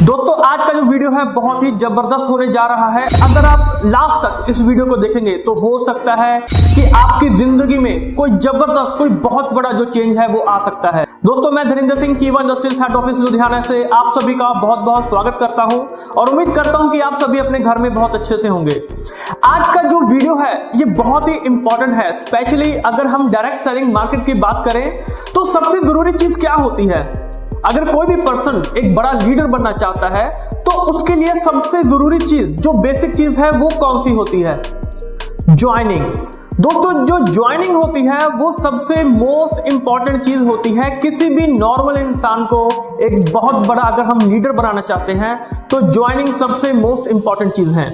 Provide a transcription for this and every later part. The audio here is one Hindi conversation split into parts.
दोस्तों आज का जो वीडियो है बहुत ही जबरदस्त होने जा रहा है। अगर आप लास्ट तक इस वीडियो को देखेंगे तो हो सकता है कि आपकी जिंदगी में कोई जबरदस्त कोई बहुत बड़ा जो चेंज है वो आ सकता है। दोस्तों मैं धीरेन्द्र सिंह कीवा इंडस्ट्रीज हेड ऑफिस लुधियाना से आप सभी का बहुत बहुत स्वागत करता हूं और उम्मीद करता हूं कि आप सभी अपने घर में बहुत अच्छे से होंगे। आज का जो वीडियो है ये बहुत ही इंपॉर्टेंट है, स्पेशली अगर हम डायरेक्ट सेलिंग मार्केट की बात करें तो सबसे जरूरी चीज क्या होती है। अगर कोई भी पर्सन एक बड़ा लीडर बनना चाहता है तो उसके लिए सबसे जरूरी चीज जो बेसिक चीज है वो कौन सी होती है? ज्वाइनिंग। दोस्तों जो ज्वाइनिंग होती है वो सबसे मोस्ट इंपॉर्टेंट चीज होती है। किसी भी नॉर्मल इंसान को एक बहुत बड़ा अगर हम लीडर बनाना चाहते हैं तो ज्वाइनिंग सबसे मोस्ट इंपॉर्टेंट चीज है।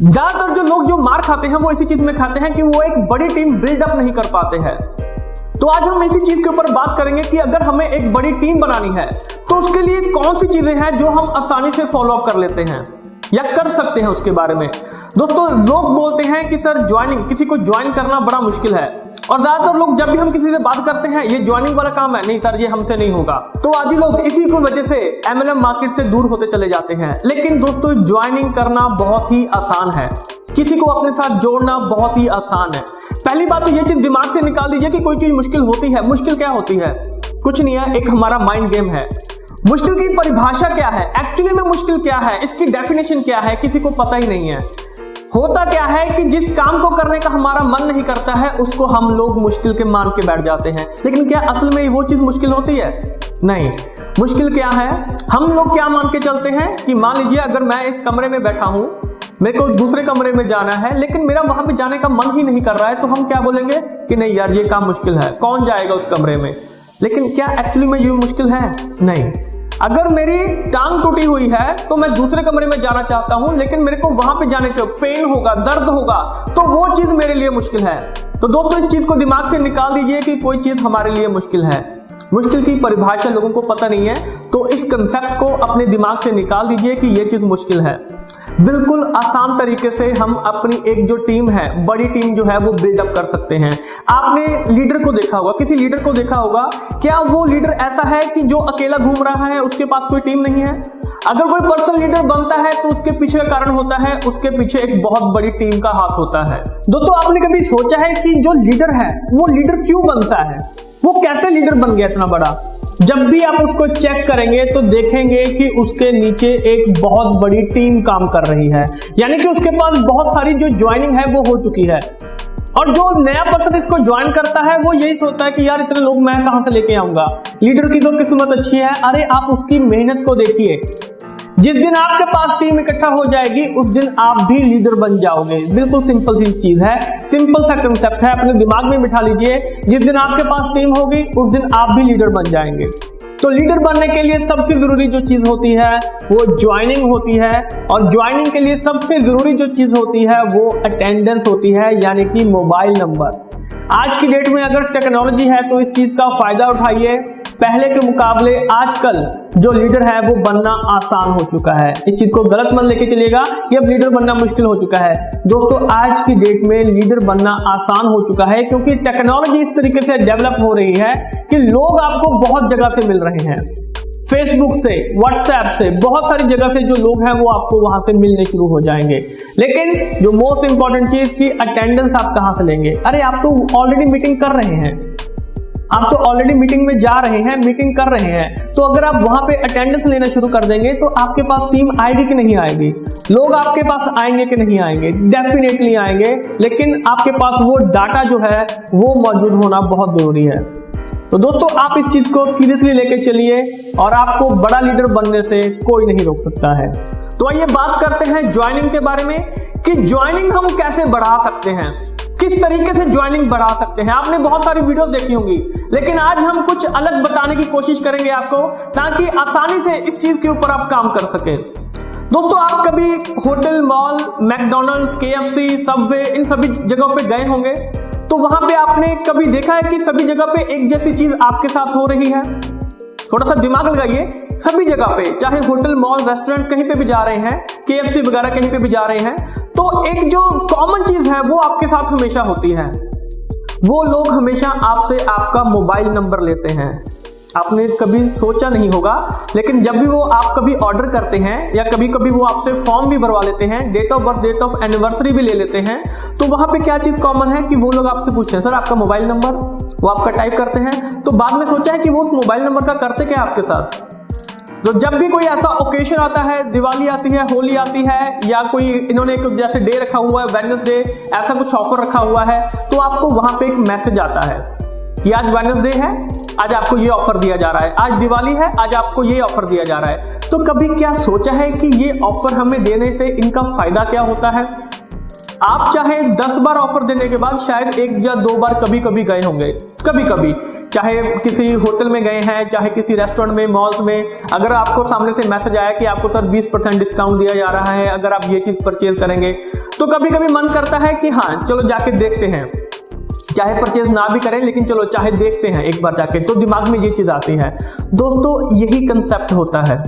ज्यादातर जो लोग जो मार खाते हैं वो इसी चीज में खाते हैं कि वो एक बड़ी टीम बिल्डअप नहीं कर पाते हैं। तो आज हम इसी चीज के ऊपर बात करेंगे कि अगर हमें एक बड़ी टीम बनानी है तो उसके लिए कौन सी चीजें हैं जो हम आसानी से फॉलो अप कर लेते हैं या कर सकते हैं उसके बारे में। दोस्तों लोग बोलते हैं कि सर ज्वाइनिंग, किसी को ज्वाइन करना बड़ा मुश्किल है, और ज्यादातर लोग जब भी हम किसी से बात करते हैं ये ज्वाइनिंग वाला काम है, नहीं सर ये हमसे नहीं होगा। तो आदि लोग इसी की वजह से एमएलएम मार्केट से दूर होते चले जाते हैं। लेकिन दोस्तों ज्वाइनिंग करना बहुत ही आसान है, किसी को अपने साथ जोड़ना बहुत ही आसान है। पहली बात तो ये चीज दिमाग से निकाल दीजिए कि कोई चीज मुश्किल होती है। मुश्किल क्या होती है? कुछ नहीं है, एक हमारा माइंड गेम है। मुश्किल की परिभाषा क्या है, एक्चुअली में मुश्किल क्या है, इसकी डेफिनेशन क्या है, किसी को पता ही नहीं है। होता क्या है कि जिस काम को करने का हमारा मन नहीं करता है उसको हम लोग मुश्किल के मान के बैठ जाते हैं। लेकिन क्या असल में वो चीज मुश्किल होती है? नहीं। मुश्किल क्या है, हम लोग क्या मान के चलते हैं कि मान लीजिए अगर मैं एक कमरे में बैठा हूं, मेरे को दूसरे कमरे में जाना है लेकिन मेरा वहां पे जाने का मन ही नहीं कर रहा है, तो हम क्या बोलेंगे कि नहीं यार ये काम मुश्किल है, कौन जाएगा उस कमरे में। लेकिन क्या एक्चुअली में ये मुश्किल है? नहीं। अगर मेरी टांग टूटी हुई है तो मैं दूसरे कमरे में जाना चाहता हूं लेकिन मेरे को वहां पे जाने से पेन होगा, दर्द होगा, तो वो चीज मेरे लिए मुश्किल है। तो दोस्तों इस चीज को दिमाग से निकाल दीजिए कि कोई चीज हमारे लिए मुश्किल है। मुश्किल की परिभाषा लोगों को पता नहीं है, तो इस कंसेप्ट को अपने दिमाग से निकाल दीजिए कि ये चीज मुश्किल है। बिल्कुल आसान तरीके से हम अपनी एक जो टीम है, बड़ी टीम जो है वो बिल्डअप कर सकते हैं। आपने लीडर को देखा होगा, किसी लीडर को देखा होगा, क्या वो लीडर ऐसा है कि जो अकेला घूम रहा है, उसके पास कोई टीम नहीं है? अगर कोई पर्सन लीडर बनता है तो उसके पीछे का कारण होता है, उसके पीछे एक बहुत बड़ी टीम का हाथ होता है। दोस्तों आपने कभी सोचा है कि जो लीडर है वो लीडर क्यों बनता है? वो कैसे लीडर बन गया इतना बड़ा? जब भी आप उसको चेक करेंगे तो देखेंगे कि उसके नीचे एक बहुत बड़ी टीम काम कर रही है, यानी कि उसके पास बहुत सारी जो ज्वाइनिंग है वो हो चुकी है। और जो नया पर्सन इसको ज्वाइन करता है वो यही सोचता है कि यार इतने लोग मैं कहां से लेके आऊंगा, लीडर की तो किस्मत अच्छी है। अरे आप उसकी मेहनत को देखिए, जिस दिन आपके पास टीम इकट्ठा हो जाएगी उस दिन आप भी लीडर बन जाओगे। बिल्कुल सिंपल सी चीज है, सिंपल सा कंसेप्ट है, अपने दिमाग में बिठा लीजिए। जिस दिन आपके पास टीम होगी उस दिन आप भी लीडर बन जाएंगे। तो लीडर बनने के लिए सबसे जरूरी जो चीज होती है वो ज्वाइनिंग होती है, और ज्वाइनिंग के लिए सबसे जरूरी जो चीज होती है वो अटेंडेंस होती है, यानी कि मोबाइल नंबर। आज की डेट में अगर टेक्नोलॉजी है तो इस चीज का फायदा उठाइए। पहले के मुकाबले आजकल जो लीडर है वो बनना आसान हो चुका है। इस चीज को गलत मत लेके चलिएगा कि अब लीडर बनना मुश्किल हो चुका है। दोस्तों आज की डेट में लीडर बनना आसान हो चुका है, क्योंकि टेक्नोलॉजी इस तरीके से डेवलप हो रही है कि लोग आपको बहुत जगह से मिल रहे हैं। फेसबुक से, व्हाट्सएप से, बहुत सारी जगह से जो लोग हैं वो आपको वहां से मिलने शुरू हो जाएंगे। लेकिन जो मोस्ट इंपॉर्टेंट चीज की अटेंडेंस आप कहां से लेंगे? अरे आप तो ऑलरेडी मीटिंग कर रहे हैं, आप तो ऑलरेडी मीटिंग में जा रहे हैं, मीटिंग कर रहे हैं, तो अगर आप वहां पे अटेंडेंस लेना शुरू कर देंगे तो आपके पास टीम आएगी कि नहीं आएगी? लोग आपके पास आएंगे कि नहीं आएंगे? डेफिनेटली आएंगे, लेकिन आपके पास वो डाटा जो है वो मौजूद होना बहुत जरूरी है। तो दोस्तों आप इस चीज को सीरियसली लेके चलिए और आपको बड़ा लीडर बनने से कोई नहीं रोक सकता है। तो आइए बात करते हैं ज्वाइनिंग के बारे में कि ज्वाइनिंग हम कैसे बढ़ा सकते हैं, किस तरीके से ज्वाइनिंग बढ़ा सकते हैं। आपने बहुत सारी वीडियो देखी होंगी, लेकिन आज हम कुछ अलग बताने की कोशिश करेंगे आपको, ताकि आसानी से इस चीज के ऊपर आप काम कर सकें। दोस्तों आप कभी hotel, mall, McDonald's, KFC, Subway, इन सभी जगहों पे गए होंगे, तो वहां पे आपने कभी देखा है कि सभी जगह पे एक जैसी चीज आपके साथ हो रही है? थोड़ा सा दिमाग लगाइए, सभी जगह पे, चाहे होटल, मॉल, रेस्टोरेंट, कहीं पे भी जा रहे हैं, KFC वगैरह कहीं पे भी जा रहे हैं, तो एक जो कॉमन चीज है वो आपके साथ हमेशा होती है। वो लोग हमेशा आपसे आपका मोबाइल नंबर लेते हैं। आपने कभी सोचा नहीं होगा, लेकिन जब भी वो आप कभी ऑर्डर करते हैं या कभी कभी वो आपसे फॉर्म भी भरवा लेते हैं, date of birth, date of anniversary भी ले लेते हैं, तो वहां पे क्या चीज कॉमन है कि वो लोग आपसे पूछते हैं सर आपका मोबाइल नंबर, वो आपका टाइप करते हैं। तो बाद में सोचा है कि वो उस मोबाइल नंबर का करते क्या आपके साथ। तो जब भी कोई ऐसा ओकेशन आता है, दिवाली आती है, होली आती है, या कोई इन्होंने एक जैसे डे रखा हुआ है वेडनेसडे, ऐसा कुछ ऑफर रखा हुआ है, तो आपको वहां पे एक मैसेज आता है कि आज वेडनेसडे है, आज आपको ये ऑफर दिया जा रहा है, आज दिवाली है, आज आपको ये ऑफर दिया जा रहा है। तो कभी क्या सोचा है कि ये ऑफर हमें देने से इनका फायदा क्या होता है। आप चाहे 10 बार ऑफर देने के बाद शायद 1 या 2 बार कभी कभी गए होंगे, कभी कभी चाहे किसी होटल में गए हैं, चाहे किसी रेस्टोरेंट में, मॉल्स में, अगर आपको सामने से मैसेज आया कि आपको सर 20% डिस्काउंट दिया जा रहा है अगर आप ये चीज परचेज करेंगे, तो कभी कभी मन करता है कि हाँ चलो जाके देखते हैं, चाहे परचेज ना भी करें लेकिन चलो चाहे देखते हैं एक बार जाके, तो दिमाग में ये चीज आती है। दोस्तों यही कंसेप्ट होता है,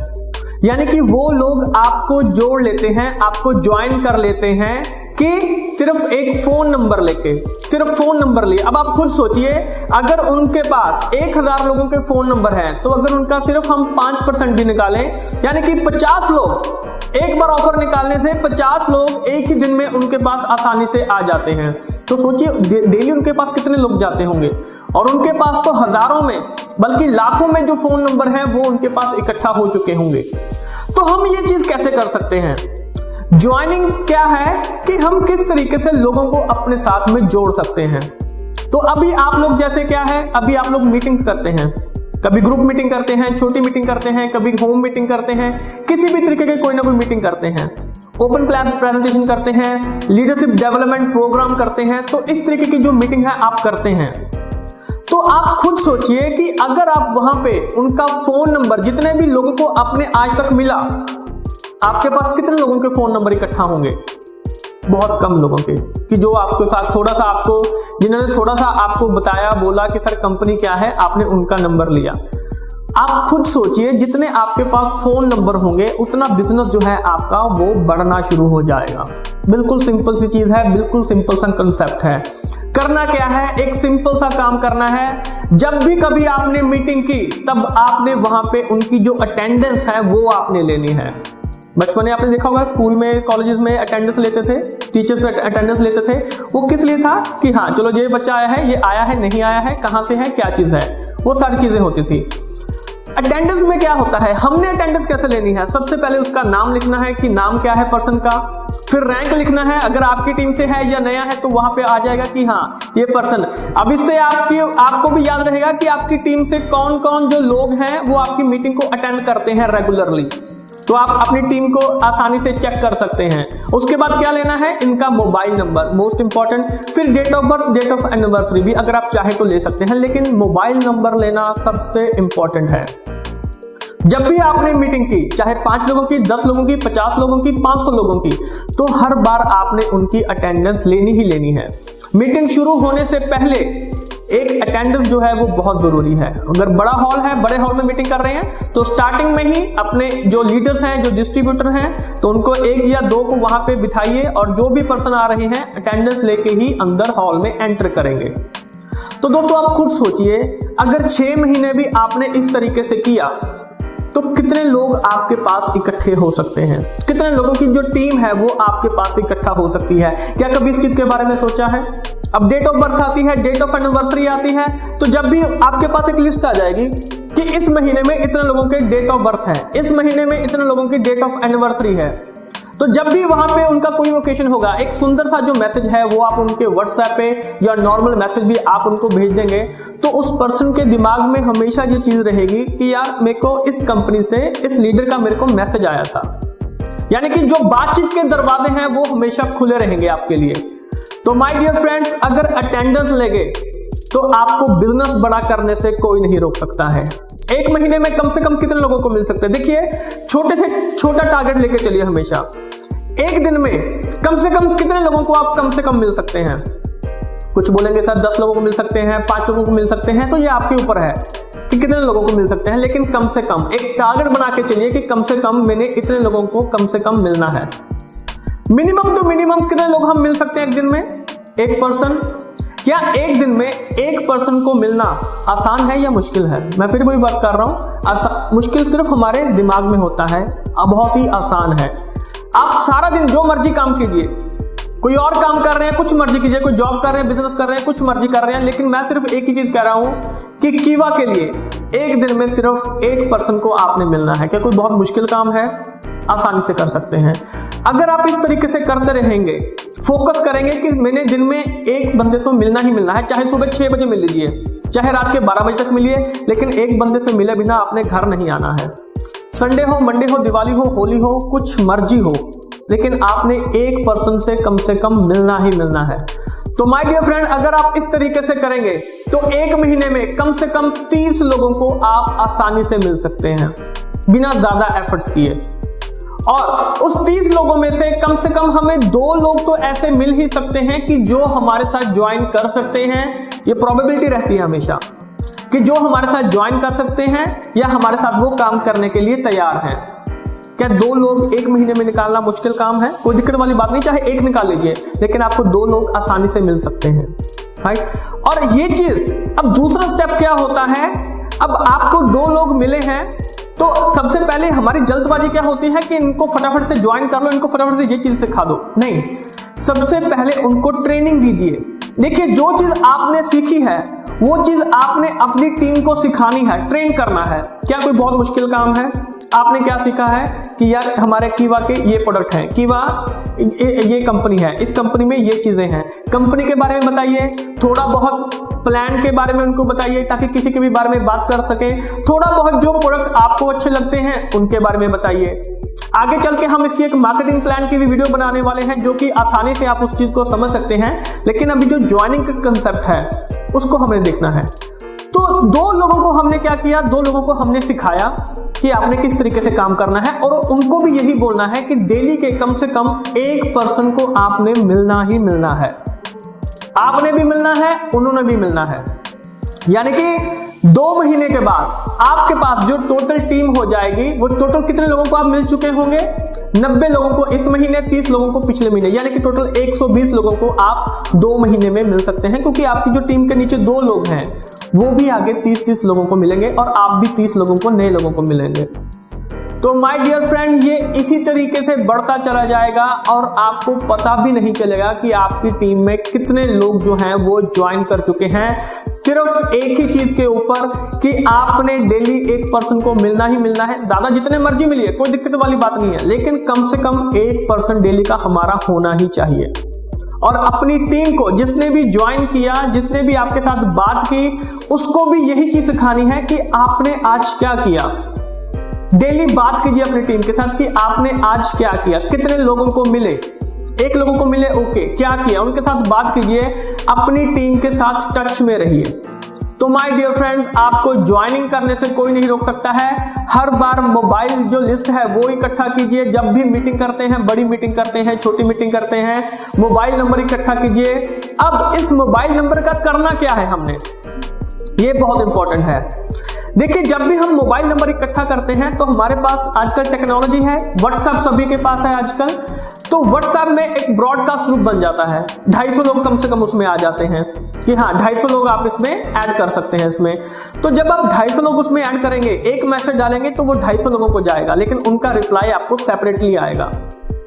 यानी कि वो लोग आपको जोड़ लेते हैं, आपको ज्वाइन कर लेते हैं कि सिर्फ एक फोन नंबर लेके, सिर्फ फोन नंबर लिए। अब आप खुद सोचिए, अगर उनके पास 1000 लोगों के फोन नंबर हैं, तो अगर उनका सिर्फ हम 5% भी निकालें, यानी कि 50 लोग एक बार ऑफर निकालने से 50 लोग एक ही दिन में उनके पास आसानी से आ जाते हैं। तो सोचिए डेली उनके पास कितने लोग जाते होंगे, और उनके पास तो हजारों में बल्कि लाखों में जो फोन नंबर हैं वो उनके पास इकट्ठा हो चुके होंगे। तो हम ये चीज कैसे कर सकते हैं। ज्वाइनिंग क्या है कि हम किस तरीके से लोगों को अपने साथ में जोड़ सकते हैं। तो अभी आप लोग जैसे क्या है, अभी आप लोग मीटिंग्स करते हैं, कभी ग्रुप मीटिंग करते हैं, छोटी मीटिंग करते हैं, कभी होम मीटिंग करते हैं, किसी भी तरीके के कोई ना कोई मीटिंग करते हैं, ओपन प्लान प्रेजेंटेशन करते हैं, लीडरशिप डेवलपमेंट प्रोग्राम करते हैं। तो इस तरीके की जो मीटिंग है आप करते हैं, तो आप खुद सोचिए कि अगर आप वहां पे उनका फोन नंबर, जितने भी लोगों को आपने आज तक मिला, आपके पास कितने लोगों के फोन नंबर इकट्ठा होंगे। बहुत कम लोगों के, कि जो आपके साथ थोड़ा सा आपको, जिन्होंने थोड़ा सा आपको बताया, बोला कि सर कंपनी क्या है, आपने उनका नंबर लिया। आप खुद सोचिए जितने आपके पास फोन नंबर होंगे उतना बिजनेस जो है आपका वो बढ़ना शुरू हो जाएगा। बिल्कुल सिंपल सी चीज है, बिल्कुल सिंपल सा कंसेप्ट है। करना क्या है, एक सिंपल सा काम करना है। जब भी कभी आपने मीटिंग की, तब आपने वहां पे उनकी जो अटेंडेंस है वो आपने लेनी है। बचपन में आपने देखा होगा स्कूल में, कॉलेजेस में अटेंडेंस लेते थे, टीचर्स अटेंडेंस लेते थे। वो किस लिए था कि हाँ चलो ये बच्चा आया है, ये आया है, नहीं आया है, कहाँ से है, क्या चीज है, वो सारी चीजें होती थी। अटेंडेंस में क्या होता है, हमने अटेंडेंस कैसे लेनी है, सबसे पहले उसका नाम लिखना है कि नाम क्या है पर्सन का, फिर रैंक लिखना है, अगर आपकी टीम से है या नया है तो वहां पे आ जाएगा कि हाँ ये पर्सन। अब इससे आपको भी याद रहेगा कि आपकी टीम से कौन कौन जो लोग हैं वो आपकी मीटिंग को अटेंड करते हैं रेगुलरली, तो आप अपनी टीम को आसानी से चेक कर सकते हैं। उसके बाद क्या लेना है, इनका मोबाइल नंबर, मोस्ट इंपॉर्टेंट, फिर date of birth, date of anniversary भी अगर आप चाहे तो ले सकते हैं, लेकिन मोबाइल नंबर लेना सबसे इंपॉर्टेंट है। जब भी आपने मीटिंग की, चाहे 5 लोगों की, 10 लोगों की, 50 लोगों की, 500 लोगों की, तो हर बार आपने उनकी अटेंडेंस लेनी ही लेनी है। मीटिंग शुरू होने से पहले एक अटेंडेंस जो है वो बहुत जरूरी है। अगर बड़ा हॉल है, बड़े हॉल में मीटिंग कर रहे हैं, तो स्टार्टिंग में ही अपने जो लीडर्स हैं, जो डिस्ट्रीब्यूटर हैं, तो उनको 1 या 2 को वहां पे बिठाइए, और जो भी पर्सन आ रहे हैं अटेंडेंस लेके ही अंदर हॉल में एंटर करेंगे। तो दोस्तों आप खुद सोचिए, अगर 6 महीने भी आपने इस तरीके से किया तो कितने लोग आपके पास इकट्ठे हो सकते हैं, कितने लोगों की जो टीम है वो आपके पास इकट्ठा हो सकती है। क्या कभी इस चीज के बारे में सोचा है। अब डेट ऑफ बर्थ आती है, डेट ऑफ एनिवर्सरी आती है, तो जब भी आपके पास एक लिस्ट आ जाएगी कि इस महीने में इतने लोगों के डेट ऑफ बर्थ है, इस महीने में इतने लोगों की डेट ऑफ एनिवर्सरी है, तो जब भी वहां पे उनका कोई ओकेशन होगा, एक सुंदर सा जो मैसेज है वो आप उनके व्हाट्सएप पे या नॉर्मल मैसेज भी आप उनको भेज देंगे, तो उस पर्सन के दिमाग में हमेशा ये चीज रहेगी कि यार मेरे को इस कंपनी से, इस लीडर का मेरे को मैसेज आया था। यानी कि जो बातचीत के दरवाजे हैं वो हमेशा खुले रहेंगे आपके लिए। तो माय डियर फ्रेंड्स, अगर अटेंडेंस लगे तो आपको बिजनेस बड़ा करने से कोई नहीं रोक सकता है। एक महीने में कम से कम कितने लोगों को मिल सकते हैं, देखिए छोटे से छोटा टारगेट लेके चलिए हमेशा। एक दिन में कम से कम कितने लोगों को आप कम से कम मिल सकते हैं। कुछ बोलेंगे सर 10 लोगों को मिल सकते हैं, 5 लोगों को मिल सकते हैं, तो ये आपके ऊपर है कि कितने लोगों को मिल सकते हैं, लेकिन कम से कम एक टारगेट बना के चलिए कि कम से कम मैंने इतने लोगों को कम से कम मिलना है। मिनिमम टू मिनिमम कितने लोग हम मिल सकते हैं एक दिन में, एक पर्सन, क्या एक दिन में एक पर्सन को मिलना आसान है या मुश्किल है? मैं फिर वही बात कर रहा हूँ, मुश्किल सिर्फ हमारे दिमाग में होता है, बहुत ही आसान है। आप सारा दिन जो मर्जी काम कीजिए, कोई और काम कर रहे हैं कुछ मर्जी कीजिए, कोई जॉब कर रहे हैं, बिजनेस कर रहे हैं, कुछ मर्जी कर रहे हैं, लेकिन मैं सिर्फ एक ही चीज कह रहा हूं कि कीवा के लिए एक दिन में सिर्फ एक पर्सन को आपने मिलना है। क्या कोई बहुत मुश्किल काम है? आसानी से कर सकते हैं। अगर आप इस तरीके से करते रहेंगे, फोकस करेंगे कि मैंने दिन में एक बंदे से मिलना ही मिलना है, चाहे सुबह 6 बजे मिल लीजिए, चाहे रात के 12 बजे तक मिलिए, लेकिन एक बंदे से मिले बिना आपने घर नहीं आना है। संडे हो, मंडे हो, दिवाली हो, होली हो, कुछ मर्जी हो, लेकिन आपने एक पर्सन से कम मिलना ही मिलना है। तो माय डियर फ्रेंड, अगर आप इस तरीके से करेंगे तो एक महीने में कम से कम 30 लोगों को आप आसानी से मिल सकते हैं बिना ज्यादा एफर्ट्स किए। और उस 30 लोगों में से कम हमें 2 लोग तो ऐसे मिल ही सकते हैं कि जो हमारे साथ ज्वाइन कर सकते हैं। ये प्रोबेबिलिटी रहती है हमेशा कि जो हमारे साथ ज्वाइन कर सकते हैं या हमारे साथ वो काम करने के लिए तैयार हैं। क्या 2 लोग एक महीने में निकालना मुश्किल काम है? कोई दिक्कत वाली बात नहीं, चाहे एक निकाल लीजिए, लेकिन आपको 2 लोग आसानी से मिल सकते हैं, राइट। और ये चीज, अब दूसरा स्टेप क्या होता है, अब आपको 2 लोग मिले हैं तो सबसे पहले हमारी जल्दबाजी क्या होती है कि इनको फटाफट से ज्वाइन कर लो, इनको फटाफट से ये चीज सिखा दो। नहीं, सबसे पहले उनको ट्रेनिंग दीजिए। देखिए, जो चीज आपने सीखी है वो चीज आपने अपनी टीम को सिखानी है, ट्रेन करना है। क्या कोई बहुत मुश्किल काम है? आपने क्या सीखा है कि यार हमारे कीवा के ये प्रोडक्ट हैं, कीवा ये कंपनी है, इस कंपनी में ये चीजें हैं, कंपनी के बारे में बताइए, थोड़ा बहुत प्लान के बारे में उनको बताइए ताकि किसी के भी बारे में बात कर सके, थोड़ा बहुत जो प्रोडक्ट आपको अच्छे लगते हैं उनके बारे में बताइए। आगे चल के हम इसकी एक मार्केटिंग प्लान की भी वीडियो बनाने वाले हैं जो कि आसानी से आप उस चीज को समझ सकते हैं, लेकिन अभी जो ज्वाइनिंग का कंसेप्ट है उसको हमें देखना है। तो 2 लोगों को हमने क्या किया, 2 लोगों को हमने सिखाया कि आपने किस तरीके से काम करना है, और उनको भी यही बोलना है कि डेली के कम से कम एक पर्सन को आपने मिलना ही मिलना है। आपने भी मिलना है, उन्होंने भी मिलना है। यानी कि 2 महीने के बाद आपके पास जो टोटल टीम हो जाएगी, वो टोटल कितने लोगों को आप मिल चुके होंगे? 90 लोगों को इस महीने, 30 लोगों को पिछले महीने, यानी कि टोटल 120 लोगों को आप 2 महीने में मिल सकते हैं, क्योंकि आपकी जो टीम के नीचे 2 लोग हैं वो भी आगे 30 लोगों को मिलेंगे और आप भी 30 लोगों को, नए लोगों को मिलेंगे। तो माय डियर फ्रेंड, ये इसी तरीके से बढ़ता चला जाएगा और आपको पता भी नहीं चलेगा कि आपकी टीम में कितने लोग जो हैं वो ज्वाइन कर चुके हैं, सिर्फ एक ही चीज के ऊपर कि आपने डेली एक पर्सन को मिलना ही मिलना है। ज्यादा जितने मर्जी मिलिए, कोई दिक्कत वाली बात नहीं है, लेकिन कम से कम एक पर्सन डेली का हमारा होना ही चाहिए। और अपनी टीम को, जिसने भी ज्वाइन किया, जिसने भी आपके साथ बात की, उसको भी यही चीज सिखानी है कि आपने आज क्या किया। डेली बात कीजिए अपनी टीम के साथ कि आपने आज क्या किया, कितने लोगों को मिले, 1 लोगों को मिले, ओके, क्या किया, उनके साथ बात कीजिए, अपनी टीम के साथ टच में रहिए। तो माय डियर फ्रेंड, आपको ज्वाइनिंग करने से कोई नहीं रोक सकता है। हर बार मोबाइल जो लिस्ट है वो इकट्ठा कीजिए, जब भी मीटिंग करते हैं, बड़ी मीटिंग करते हैं, छोटी मीटिंग करते हैं, मोबाइल नंबर इकट्ठा कीजिए। अब इस मोबाइल नंबर का करना क्या है हमने, ये बहुत इंपॉर्टेंट है। देखिए, जब भी हम मोबाइल नंबर इकट्ठा करते हैं तो हमारे पास आजकल टेक्नोलॉजी है, व्हाट्सएप सभी के पास है आजकल। तो व्हाट्सएप में एक ब्रॉडकास्ट ग्रुप बन जाता है, 250 लोग कम से कम उसमें आ जाते हैं कि हाँ 250 लोग आप इसमें ऐड कर सकते हैं इसमें। तो जब आप 250 लोग उसमें ऐड करेंगे, एक मैसेज डालेंगे तो वो 250 लोगों को जाएगा, लेकिन उनका रिप्लाई आपको सेपरेटली आएगा,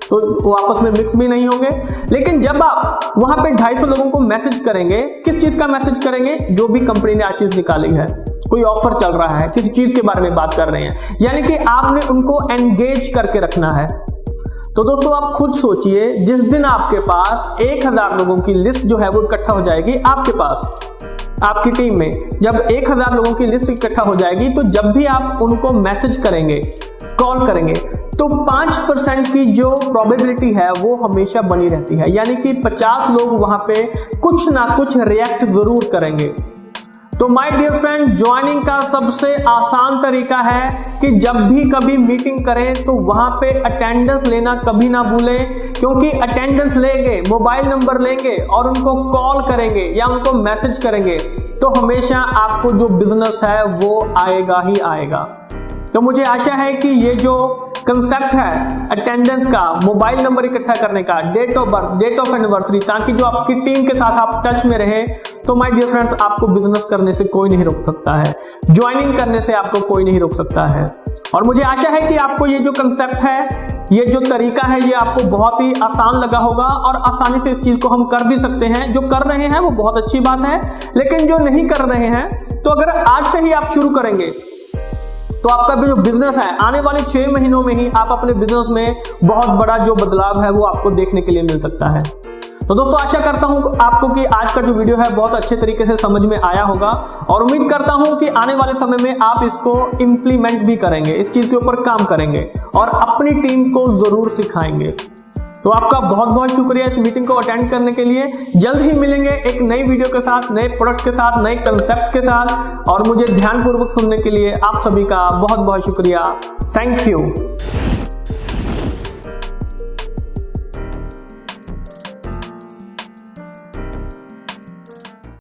तो वो आपस में मिक्स भी नहीं होंगे। लेकिन जब आप वहां पे 250 लोगों को मैसेज करेंगे, किस चीज का मैसेज करेंगे? जो भी कंपनी ने आज चीज निकाली है, कोई ऑफर चल रहा है, किसी चीज के बारे में बात कर रहे हैं, यानी कि आपने उनको एंगेज करके रखना है। तो दोस्तों आप खुद सोचिए, जिस दिन आपके पास 1000 लोगों की लिस्ट जो है वो इकट्ठा हो जाएगी आपके पास, आपकी टीम में जब 1000 लोगों की लिस्ट इकट्ठा हो जाएगी, तो जब भी आप उनको मैसेज करेंगे, कॉल करेंगे, तो 5% की जो प्रोबेबिलिटी है वो हमेशा बनी रहती है, यानी कि 50 लोग वहां पे कुछ ना कुछ रिएक्ट जरूर करेंगे। तो माय डियर फ्रेंड, ज्वाइनिंग का सबसे आसान तरीका है कि जब भी कभी मीटिंग करें तो वहां पे अटेंडेंस लेना कभी ना भूलें, क्योंकि अटेंडेंस लेंगे, मोबाइल नंबर लेंगे और उनको कॉल करेंगे या उनको मैसेज करेंगे, तो हमेशा आपको जो बिजनेस है वो आएगा ही आएगा। तो मुझे आशा है कि ये जो कंसेप्ट है अटेंडेंस का, मोबाइल नंबर इकट्ठा करने का, date of birth, date of anniversary, ताकि जो आपकी टीम के साथ आप टच में रहे। तो माय डियर फ्रेंड्स, आपको बिजनेस करने से कोई नहीं रोक सकता है, ज्वाइनिंग करने से आपको कोई नहीं रोक सकता है। और मुझे आशा है कि आपको ये जो कंसेप्ट है, ये जो तरीका है, ये आपको बहुत ही आसान लगा होगा और आसानी से इस चीज को हम कर भी सकते हैं। जो कर रहे हैं वो बहुत अच्छी बात है, लेकिन जो नहीं कर रहे हैं, तो अगर आज से ही आप शुरू करेंगे तो आपका भी जो बिजनेस है, आने वाले 6 महीनों में ही आप अपने बिजनेस में बहुत बड़ा जो बदलाव है वो आपको देखने के लिए मिल सकता है। तो दोस्तों, आशा करता हूं आपको कि आज का जो वीडियो है बहुत अच्छे तरीके से समझ में आया होगा और उम्मीद करता हूं कि आने वाले समय में आप इसको इम्प्लीमेंट भी करेंगे, इस चीज के ऊपर काम करेंगे और अपनी टीम को जरूर सिखाएंगे। तो आपका बहुत बहुत शुक्रिया इस मीटिंग को अटेंड करने के लिए। जल्द ही मिलेंगे एक नई वीडियो के साथ, नए प्रोडक्ट के साथ, नए कंसेप्ट के साथ। और मुझे ध्यानपूर्वक सुनने के लिए आप सभी का बहुत बहुत शुक्रिया। Thank you.